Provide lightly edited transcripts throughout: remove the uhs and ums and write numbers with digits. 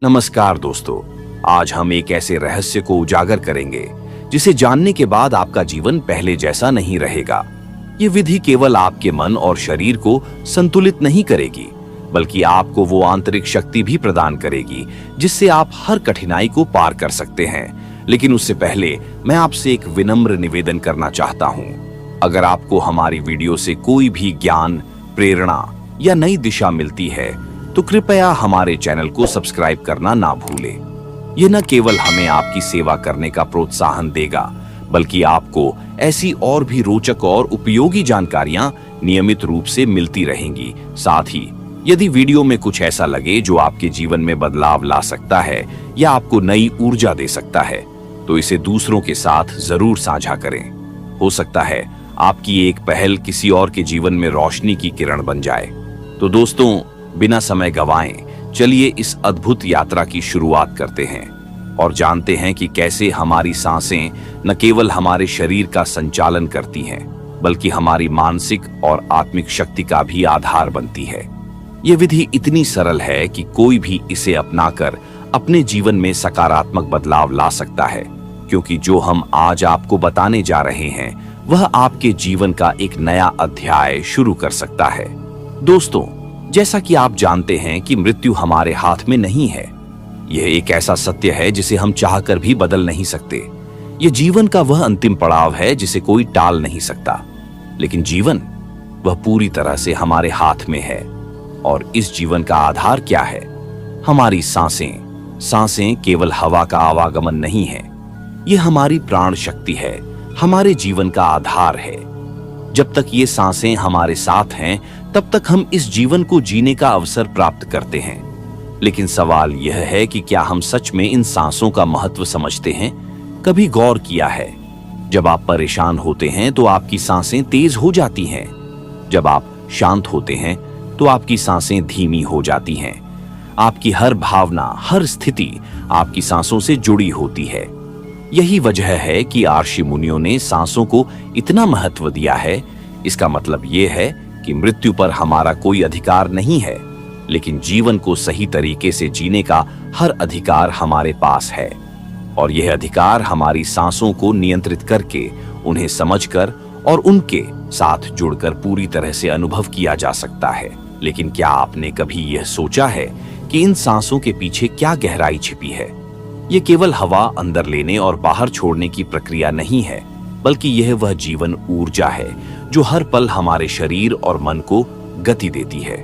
नमस्कार दोस्तों, आज हम एक ऐसे रहस्य को उजागर करेंगे जिसे जानने के बाद आपका जीवन पहले जैसा नहीं रहेगा। ये विधि केवल आपके मन और शरीर को संतुलित नहीं करेगी, बल्कि आपको वो आंतरिक शक्ति भी प्रदान करेगी जिससे आप हर कठिनाई को पार कर सकते हैं। लेकिन उससे पहले मैं आपसे एक विनम्र निवेदन करना चाहता हूँ। अगर आपको हमारी वीडियो से कोई भी ज्ञान, प्रेरणा या नई दिशा मिलती है तो कृपया हमारे चैनल को सब्सक्राइब करना ना भूलें। यह न केवल हमें आपकी सेवा करने का प्रोत्साहन देगा, बल्कि आपको ऐसी और भी रोचक और उपयोगी जानकारियां नियमित रूप से मिलती रहेंगी। साथ ही यदि वीडियो में कुछ ऐसा लगे जो आपके जीवन में बदलाव ला सकता है या आपको नई ऊर्जा दे सकता है, तो इसे दूसरों के साथ जरूर साझा करें। हो सकता है आपकी एक पहल किसी और के जीवन में रोशनी की किरण बन जाए। तो दोस्तों, बिना समय गवाएं चलिए इस अद्भुत यात्रा की शुरुआत करते हैं और जानते हैं कि कैसे हमारी सांसें न केवल हमारे शरीर का संचालन करती हैं, बल्कि हमारी मानसिक और आत्मिक शक्ति का भी आधार बनती है। ये विधि इतनी सरल है कि कोई भी इसे अपनाकर अपने जीवन में सकारात्मक बदलाव ला सकता है, क्योंकि जो हम आज आपको बताने जा रहे हैं वह आपके जीवन का एक नया अध्याय शुरू कर सकता है। दोस्तों, जैसा कि आप जानते हैं कि मृत्यु हमारे हाथ में नहीं है। यह एक ऐसा सत्य है जिसे हम चाहकर भी बदल नहीं सकते। यह जीवन का वह अंतिम पड़ाव है जिसे कोई टाल नहीं सकता। लेकिन जीवन, वह पूरी तरह से हमारे हाथ में है। और इस जीवन का आधार क्या है? हमारी सांसें। सांसें केवल हवा का आवागमन नहीं है, यह हमारी प्राण शक्ति है, हमारे जीवन का आधार है। जब तक ये सांसें हमारे साथ हैं, तब तक हम इस जीवन को जीने का अवसर प्राप्त करते हैं। लेकिन सवाल यह है कि क्या हम सच में इन सांसों का महत्व समझते हैं? कभी गौर किया है, जब आप परेशान होते हैं तो आपकी सांसें तेज हो जाती हैं। जब आप शांत होते हैं तो आपकी सांसें धीमी हो जाती हैं। आपकी हर भावना, हर स्थिति आपकी सांसों से जुड़ी होती है। यही वजह है कि ऋषि मुनियों ने सांसों को इतना महत्व दिया है। इसका मतलब यह है कि मृत्यु पर हमारा कोई अधिकार नहीं है, लेकिन जीवन को सही तरीके से जीने का हर अधिकार हमारे पास है। और यह अधिकार हमारी सांसों को नियंत्रित करके, उन्हें समझकर और उनके साथ जुड़कर पूरी तरह से अनुभव किया जा सकता है। लेकिन क्या आपने कभी यह सोचा है कि इन सांसों के पीछे क्या गहराई छिपी है? यह केवल हवा अंदर लेने और बाहर छोड़ने की प्रक्रिया नहीं है, बल्कि यह वह जीवन ऊर्जा है जो हर पल हमारे शरीर और मन को गति देती है।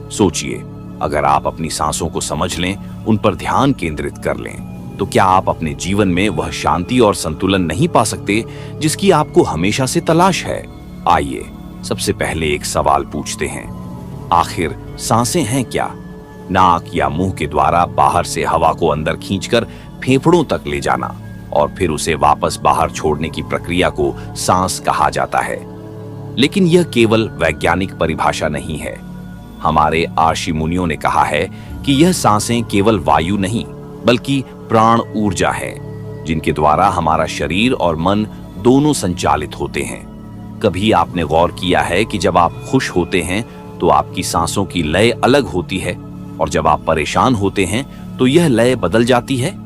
सोचिए, अगर आप अपनी सांसों को समझ लें, उन पर ध्यान केंद्रित कर लें, तो क्या आप अपने जीवन में वह शांति और संतुलन नहीं पा सकते जिसकी आपको हमेशा से तलाश है? आइए सबसे पहले एक सवाल पूछते हैं, आखिर सांसें हैं क्या? नाक या मुंह के द्वारा बाहर से हवा को अंदर खींचकर फेफड़ों तक ले जाना और फिर उसे वापस बाहर छोड़ने की प्रक्रिया को सांस कहा जाता है। लेकिन यह केवल वैज्ञानिक परिभाषा नहीं है। हमारे ऋषि मुनियों ने कहा है कि यह सांसें केवल वायु नहीं, बल्कि प्राण ऊर्जा है, जिनके द्वारा हमारा शरीर और मन दोनों संचालित होते हैं। कभी आपने गौर किया है कि जब आप खुश होते हैं तो आपकी सांसों की लय अलग होती है, और जब आप परेशान होते हैं तो यह लय बदल जाती है?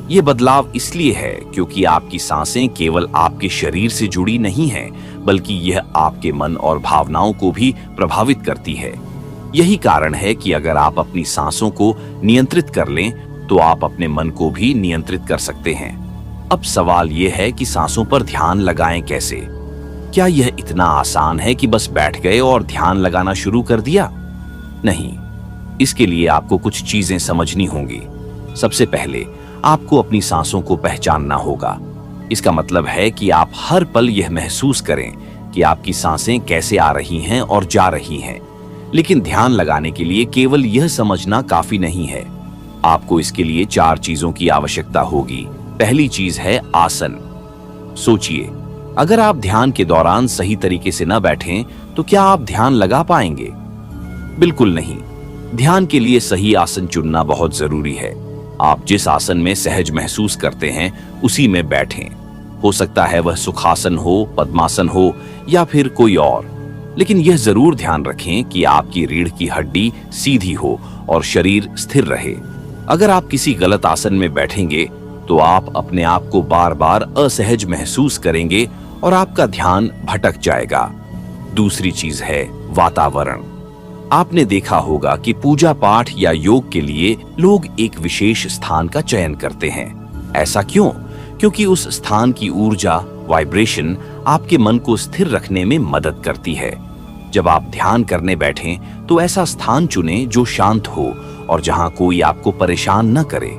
ये बदलाव इसलिए है क्योंकि आपकी सांसें केवल आपके शरीर से जुड़ी नहीं हैं, बल्कि यह आपके मन और भावनाओं को भी प्रभावित करती है। यही कारण है कि अगर आप अपनी सांसों को नियंत्रित कर लें, तो आप अपने मन को भी नियंत्रित कर सकते हैं। अब सवाल यह है कि सांसों पर ध्यान लगाएं कैसे? क्या यह इतना आसान है कि बस बैठ गए और ध्यान लगाना शुरू कर दिया? नहीं, इसके लिए आपको कुछ चीजें समझनी होंगी। सबसे पहले आपको अपनी सांसों को पहचानना होगा। इसका मतलब है कि आप हर पल यह महसूस करें कि आपकी सांसें कैसे आ रही हैं और जा रही हैं। लेकिन ध्यान लगाने के लिए केवल यह समझना काफी नहीं है। आपको इसके लिए 4 चीजों की आवश्यकता होगी। पहली चीज है आसन। सोचिए, अगर आप ध्यान के दौरान सही तरीके से न बैठें तो क्या आप ध्यान लगा पाएंगे? बिल्कुल नहीं। ध्यान के लिए सही आसन चुनना बहुत जरूरी है। आप जिस आसन में सहज महसूस करते हैं उसी में बैठें। हो सकता है वह सुखासन हो, पद्मासन हो या फिर कोई और। लेकिन यह जरूर ध्यान रखें कि आपकी रीढ़ की हड्डी सीधी हो और शरीर स्थिर रहे। अगर आप किसी गलत आसन में बैठेंगे तो आप अपने आप को बार बार असहज महसूस करेंगे और आपका ध्यान भटक जाएगा। दूसरी चीज है वातावरण। आपने देखा होगा कि पूजा पाठ या योग के लिए लोग एक विशेष स्थान का चयन करते हैं। ऐसा क्यों? क्योंकि उस स्थान की ऊर्जा, वाइब्रेशन आपके मन को स्थिर रखने में मदद करती है। जब आप ध्यान करने बैठें तो ऐसा स्थान चुनें जो शांत हो और जहां कोई आपको परेशान न करे।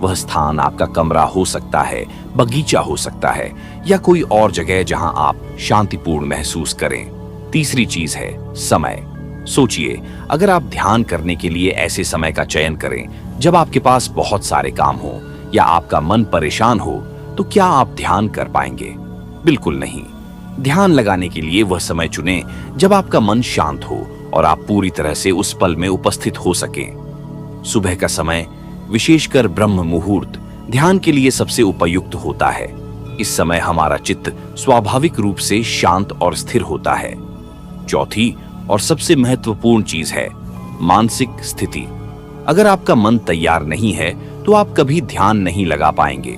वह स्थान आपका कमरा हो सकता है, बगीचा हो सकता है या कोई और जगह जहां आप शांतिपूर्ण महसूस करें। तीसरी चीज है समय। सोचिए, अगर आप ध्यान करने के लिए ऐसे समय का चयन करें जब आपके पास बहुत सारे काम हो या आपका मन परेशान हो, तो क्या आप ध्यान कर पाएंगे? बिल्कुल नहीं। ध्यान लगाने के लिए वह समय चुनें जब आपका मन शांत हो और आप पूरी तरह से उस पल में उपस्थित हो सकें। सुबह का समय, विशेषकर ब्रह्म मुहूर्त, ध्यान के लिए सबसे उपयुक्त होता है। इस समय हमारा चित्त स्वाभाविक रूप से शांत और स्थिर होता है। चौथी और सबसे महत्वपूर्ण चीज है मानसिक स्थिति। अगर आपका मन तैयार नहीं है तो आप कभी ध्यान नहीं लगा पाएंगे।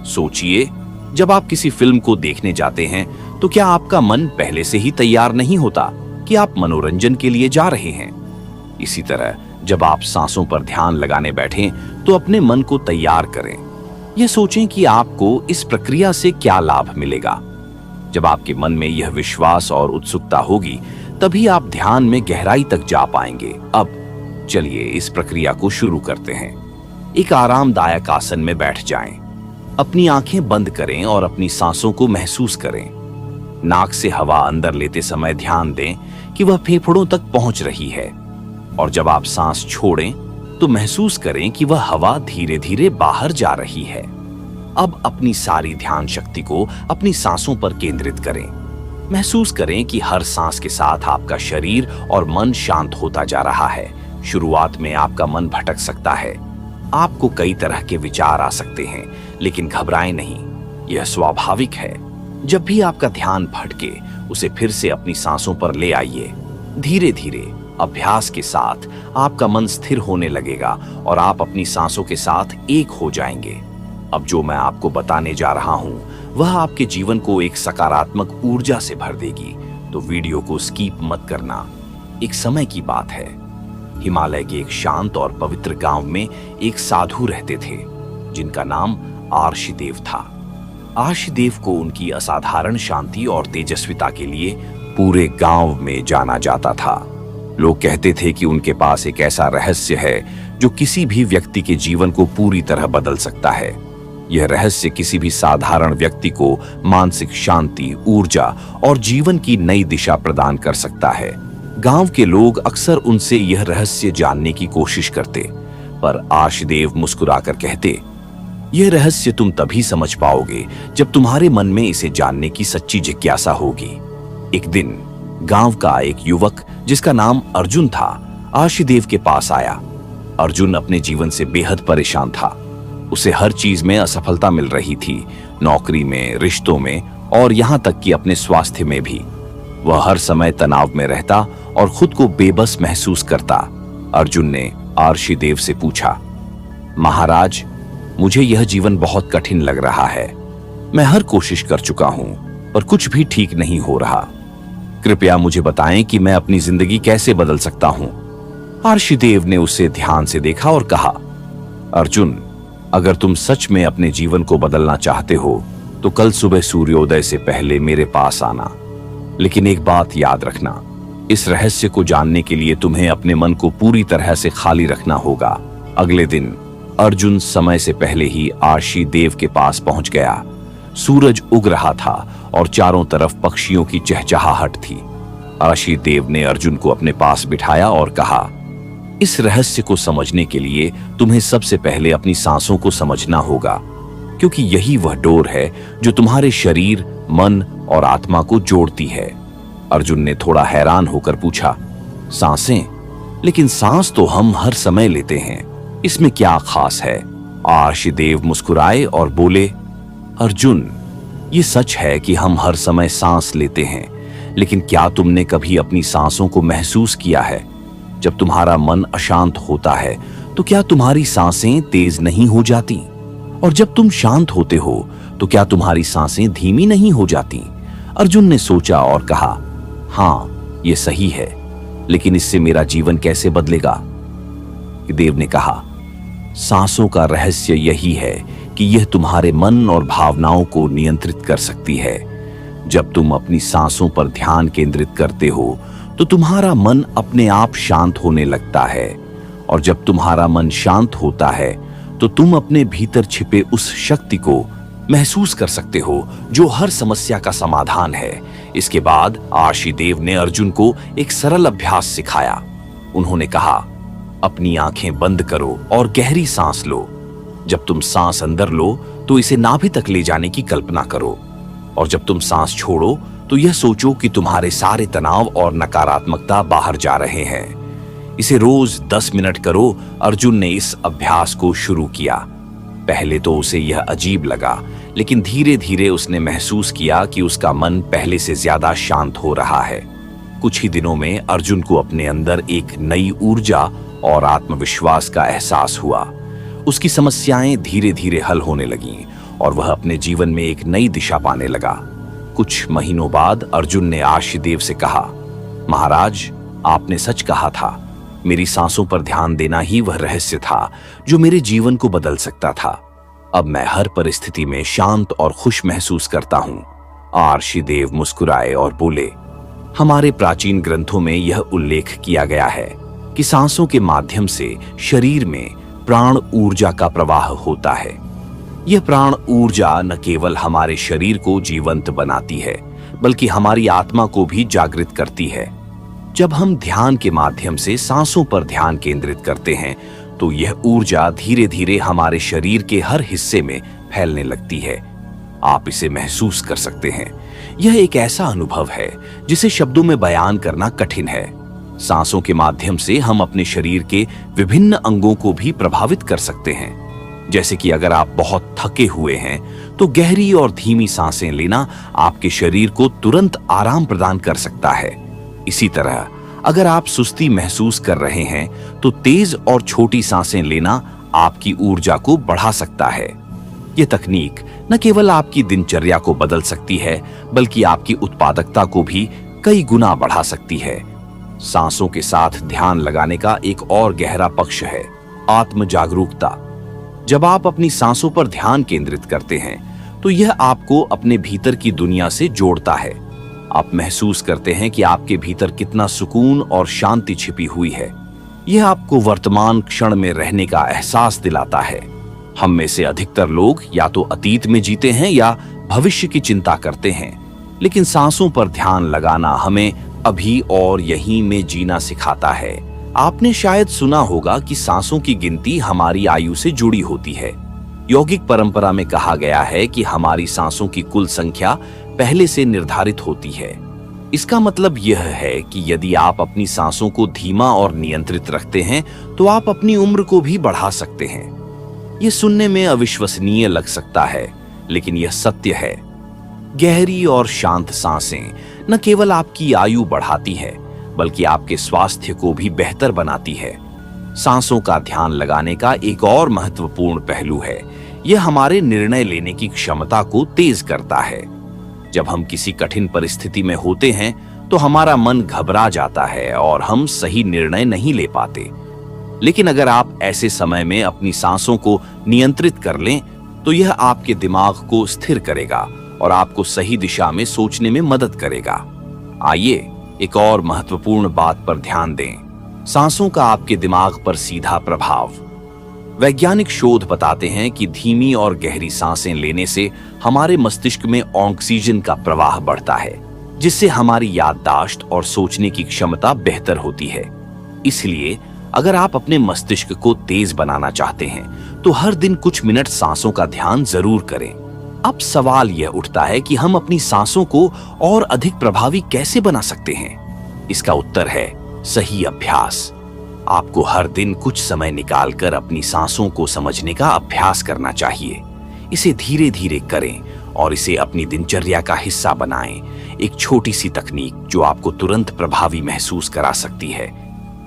सोचिए, जब आप किसी फिल्म को देखने जाते हैं तो क्या आपका मन पहले से ही तैयार नहीं होता कि आप मनोरंजन के लिए जा रहे हैं? इसी तरह जब आप सांसों पर ध्यान लगाने बैठें तो अपने मन को तैयार करें। यह सोचें कि आपको इस प्रक्रिया से क्या लाभ मिलेगा। जब आपके मन में यह विश्वास और उत्सुकता होगी तभी आप ध्यान में गहराई तक जा पाएंगे। अब चलिए इस प्रक्रिया को शुरू करते हैं। एक आरामदायक आसन में बैठ जाएं। अपनी आंखें बंद करें और अपनी सांसों को महसूस करें। नाक से हवा अंदर लेते समय ध्यान दें कि वह फेफड़ों तक पहुंच रही है और जब आप सांस छोड़ें तो महसूस करें कि वह हवा धीरे धीरे बाहर जा रही है। अब अपनी सारी ध्यान शक्ति को अपनी सांसों पर केंद्रित करें। महसूस करें कि हर सांस के साथ आपका शरीर और मन शांत होता जा रहा है। शुरुआत में आपका मन भटक सकता है, आपको कई तरह के विचार आ सकते हैं, लेकिन घबराएं नहीं, यह स्वाभाविक है। जब भी आपका ध्यान भटके उसे फिर से अपनी सांसों पर ले आइए। धीरे धीरे अभ्यास के साथ आपका मन स्थिर होने लगेगा और आप अपनी सांसों के साथ एक हो जाएंगे। अब जो मैं आपको बताने जा रहा हूं वह आपके जीवन को एक सकारात्मक ऊर्जा से भर देगी, तो वीडियो को स्किप मत करना। एक समय की बात है, हिमालय के एक शांत और पवित्र गांव में एक साधु रहते थे जिनका नाम आर्षदेव था। आर्षदेव को उनकी असाधारण शांति और तेजस्विता के लिए पूरे गांव में जाना जाता था। लोग कहते थे कि उनके पास एक ऐसा रहस्य है जो किसी भी व्यक्ति के जीवन को पूरी तरह बदल सकता है। यह रहस्य किसी भी साधारण व्यक्ति को मानसिक शांति, ऊर्जा और जीवन की नई दिशा प्रदान कर सकता है। गांव के लोग अक्सर उनसे यह रहस्य जानने की कोशिश करते, पर आर्षदेव मुस्कुराकर कहते, यह रहस्य तुम तभी समझ पाओगे जब तुम्हारे मन में इसे जानने की सच्ची जिज्ञासा होगी। एक दिन गांव का एक युवक जिसका नाम अर्जुन था आर्षदेव के पास आया। अर्जुन अपने जीवन से बेहद परेशान था। उसे हर चीज में असफलता मिल रही थी, नौकरी में, रिश्तों में और यहाँ तक कि अपने स्वास्थ्य में भी। वह हर समय तनाव में रहता और खुद को बेबस महसूस करता। अर्जुन ने आर्षदेव से पूछा, महाराज, मुझे यह जीवन बहुत कठिन लग रहा है। मैं हर कोशिश कर चुका हूं पर कुछ भी ठीक नहीं हो रहा। कृपया मुझे बताएं कि मैं अपनी जिंदगी कैसे बदल सकता हूं। आर्षदेव ने उसे ध्यान से देखा और कहा, अर्जुन, अगर तुम सच में अपने जीवन को बदलना चाहते हो तो कल सुबह सूर्योदय से पहले मेरे पास आना। लेकिन एक बात याद रखना, इस रहस्य को जानने के लिए तुम्हें अपने मन को पूरी तरह से खाली रखना होगा। अगले दिन अर्जुन समय से पहले ही आर्षदेव के पास पहुंच गया। सूरज उग रहा था और चारों तरफ पक्षियों की चहचहाहट थी। आर्षदेव ने अर्जुन को अपने पास बिठाया और कहा, इस रहस्य को समझने के लिए तुम्हें सबसे पहले अपनी सांसों को समझना होगा, क्योंकि यही वह डोर है जो तुम्हारे शरीर, मन और आत्मा को जोड़ती है। अर्जुन ने थोड़ा हैरान होकर पूछा, सांसें? लेकिन सांस तो हम हर समय लेते हैं, इसमें क्या खास है? आर्षदेव मुस्कुराए और बोले, अर्जुन, ये सच है कि हम हर समय सांस लेते हैं, लेकिन क्या तुमने कभी अपनी सांसों को महसूस किया है? जब तुम्हारा मन अशांत होता है तो क्या तुम्हारी सांसें तेज नहीं हो जाती? और जब तुम शांत होते हो तो क्या तुम्हारी सांसें धीमी नहीं हो जाती? अर्जुन ने सोचा और कहा, हाँ, ये सही है, लेकिन इससे मेरा जीवन कैसे बदलेगा? देव ने कहा, सांसों का रहस्य यही है कि यह तुम्हारे मन और भावनाओं को नियंत्रित कर सकती है। जब तुम अपनी सांसों पर ध्यान केंद्रित करते हो तो तुम्हारा मन अपने आप शांत होने लगता है, और जब तुम्हारा मन शांत होता है तो तुम अपने भीतर छिपे उस शक्ति को महसूस कर सकते हो जो हर समस्या का समाधान है। इसके बाद आर्षिदेव ने अर्जुन को एक सरल अभ्यास सिखाया। उन्होंने कहा, अपनी आंखें बंद करो और गहरी सांस लो। जब तुम सांस अंदर लो तो इसे नाभि तक ले जाने की कल्पना करो, और जब तुम सांस छोड़ो तो यह सोचो कि तुम्हारे सारे तनाव और नकारात्मकता बाहर जा रहे हैं। इसे रोज 10 मिनट करो। अर्जुन ने इस अभ्यास को शुरू किया। पहले तो उसे यह अजीब लगा, लेकिन धीरे धीरे उसने महसूस किया कि उसका मन पहले से ज्यादा शांत हो रहा है। कुछ ही दिनों में अर्जुन को अपने अंदर एक नई ऊर्जा और आत्मविश्वास का एहसास हुआ। उसकी समस्याएं धीरे धीरे हल होने लगीं और वह अपने जीवन में एक नई दिशा पाने लगा। कुछ महीनों बाद अर्जुन ने आर्षिदेव से कहा, महाराज, आपने सच कहा था। मेरी सांसों पर ध्यान देना ही वह रहस्य था जो मेरे जीवन को बदल सकता था। अब मैं हर परिस्थिति में शांत और खुश महसूस करता हूं। आर्षिदेव मुस्कुराए और बोले, हमारे प्राचीन ग्रंथों में यह उल्लेख किया गया है कि सांसों के माध्यम से शरीर में प्राण ऊर्जा का प्रवाह होता है। यह प्राण ऊर्जा न केवल हमारे शरीर को जीवंत बनाती है, बल्कि हमारी आत्मा को भी जागृत करती है। जब हम ध्यान के माध्यम से सांसों पर ध्यान केंद्रित करते हैं तो यह ऊर्जा धीरे धीरे हमारे शरीर के हर हिस्से में फैलने लगती है। आप इसे महसूस कर सकते हैं। यह एक ऐसा अनुभव है जिसे शब्दों में बयान करना कठिन है। सांसों के माध्यम से हम अपने शरीर के विभिन्न अंगों को भी प्रभावित कर सकते हैं। जैसे कि अगर आप बहुत थके हुए हैं तो गहरी और धीमी सांसें लेना आपके शरीर को तुरंत आराम प्रदान कर सकता है। इसी तरह अगर आप सुस्ती महसूस कर रहे हैं तो तेज और छोटी सांसें लेना आपकी ऊर्जा को बढ़ा सकता है। यह तकनीक न केवल आपकी दिनचर्या को बदल सकती है, बल्कि आपकी उत्पादकता को भी कई गुना बढ़ा सकती है। सांसों के साथ ध्यान लगाने का एक और गहरा पक्ष है आत्म जागरूकता। जब आप अपनी सांसों पर ध्यान केंद्रित करते हैं तो यह आपको अपने भीतर की दुनिया से जोड़ता है। आप महसूस करते हैं कि आपके भीतर कितना सुकून और शांति छिपी हुई है। यह आपको वर्तमान क्षण में रहने का एहसास दिलाता है। हम में से अधिकतर लोग या तो अतीत में जीते हैं या भविष्य की चिंता करते हैं, लेकिन सांसों पर ध्यान लगाना हमें अभी और यहीं में जीना सिखाता है। आपने शायद सुना होगा कि सांसों की गिनती हमारी आयु से जुड़ी होती है। यौगिक परंपरा में कहा गया है कि हमारी सांसों की कुल संख्या पहले से निर्धारित होती है। इसका मतलब यह है कि यदि आप अपनी सांसों को धीमा और नियंत्रित रखते हैं तो आप अपनी उम्र को भी बढ़ा सकते हैं। यह सुनने में अविश्वसनीय लग सकता है, लेकिन यह सत्य है। गहरी और शांत सांसें न केवल आपकी आयु बढ़ाती है, बल्कि आपके स्वास्थ्य को भी बेहतर बनाती है। सांसों का ध्यान लगाने का एक और महत्वपूर्ण पहलू है, यह हमारे निर्णय लेने की क्षमता को तेज करता है। जब हम किसी कठिन परिस्थिति में होते हैं तो हमारा मन घबरा जाता है और हम सही निर्णय नहीं ले पाते। लेकिन अगर आप ऐसे समय में अपनी सांसों को नियंत्रित कर लें तो यह आपके दिमाग को स्थिर करेगा और आपको सही दिशा में सोचने में मदद करेगा। आइए एक और महत्वपूर्ण बात पर ध्यान दें, सांसों का आपके दिमाग पर सीधा प्रभाव। वैज्ञानिक शोध बताते हैं कि धीमी और गहरी सांसें लेने से हमारे मस्तिष्क में ऑक्सीजन का प्रवाह बढ़ता है, जिससे हमारी याददाश्त और सोचने की क्षमता बेहतर होती है। इसलिए अगर आप अपने मस्तिष्क को तेज बनाना चाहते हैं तो हर दिन कुछ मिनट सांसों का ध्यान जरूर करें। अब सवाल यह उठता है कि हम अपनी सांसों को और अधिक प्रभावी कैसे बना सकते हैं। इसका उत्तर है सही अभ्यास। आपको हर दिन कुछ समय निकालकर अपनी सांसों को समझने का अभ्यास करना चाहिए। इसे धीरे धीरे करें और इसे अपनी दिनचर्या का हिस्सा बनाएं। एक छोटी सी तकनीक जो आपको तुरंत प्रभावी महसूस करा सकती है।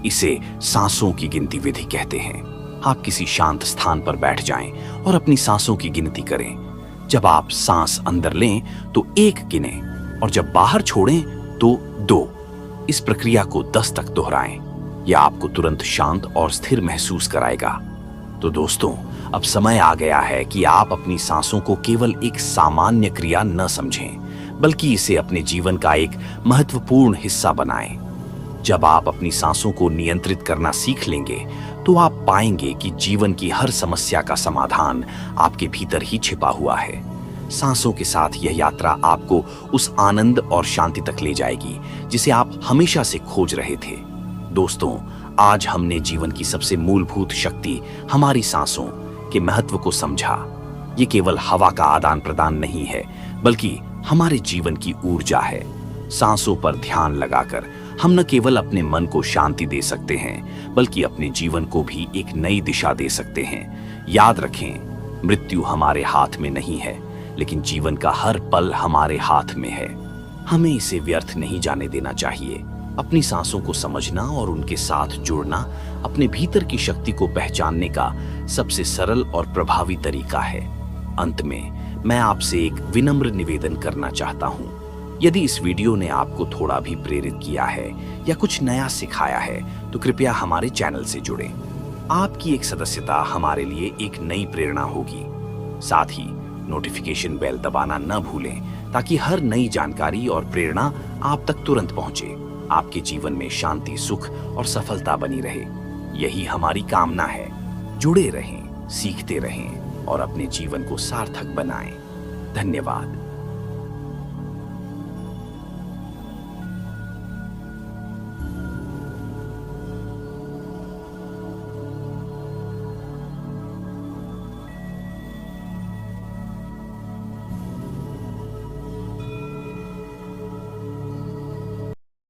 इसे सांसों की गिनती विधि कहते हैं। आप किसी शांत स्थान पर बैठ जाएं और अपनी सांसों की गिनती करें। जब आप सांस अंदर लें तो 1 गिनें और जब बाहर छोड़ें तो 2। इस प्रक्रिया को 10 तक दोहराएं। यह आपको तुरंत शांत और स्थिर महसूस कराएगा। तो दोस्तों, अब समय आ गया है कि आप अपनी सांसों को केवल एक सामान्य क्रिया न समझें, बल्कि इसे अपने जीवन का एक महत्वपूर्ण हिस्सा बनाएं। जब आप अपनी सांसों को नियंत्रित करना सीख लेंगे तो आप पाएंगे कि जीवन की हर समस्या का समाधान आपके भीतर ही छिपा हुआ है। सांसों के साथ यह यात्रा आपको उस आनंद और शांति तक ले जाएगी जिसे आप हमेशा से खोज रहे थे। दोस्तों, आज हमने जीवन की सबसे मूलभूत शक्ति, हमारी सांसों के महत्व को समझा। ये केवल हवा का आदान प्रदान नहीं है, बल्कि हमारे जीवन की ऊर्जा है। सांसों पर ध्यान लगाकर हम न केवल अपने मन को शांति दे सकते हैं, बल्कि अपने जीवन को भी एक नई दिशा दे सकते हैं। याद रखें, मृत्यु हमारे हाथ में नहीं है, लेकिन जीवन का हर पल हमारे हाथ में है। हमें इसे व्यर्थ नहीं जाने देना चाहिए। अपनी सांसों को समझना और उनके साथ जुड़ना अपने भीतर की शक्ति को पहचानने का सबसे सरल और प्रभावी तरीका है। अंत में मैं आपसे एक विनम्र निवेदन करना चाहता हूं। यदि इस वीडियो ने आपको थोड़ा भी प्रेरित किया है या कुछ नया सिखाया है, तो कृपया हमारे चैनल से जुड़ें। आपकी एक सदस्यता हमारे लिए एक नई प्रेरणा होगी। साथ ही नोटिफिकेशन बेल दबाना न भूलें, ताकि हर नई जानकारी और प्रेरणा आप तक तुरंत पहुंचे। आपके जीवन में शांति, सुख और सफलता बनी रहे, यही हमारी कामना है। जुड़े रहें, सीखते रहें और अपने जीवन को सार्थक बनाएं। धन्यवाद।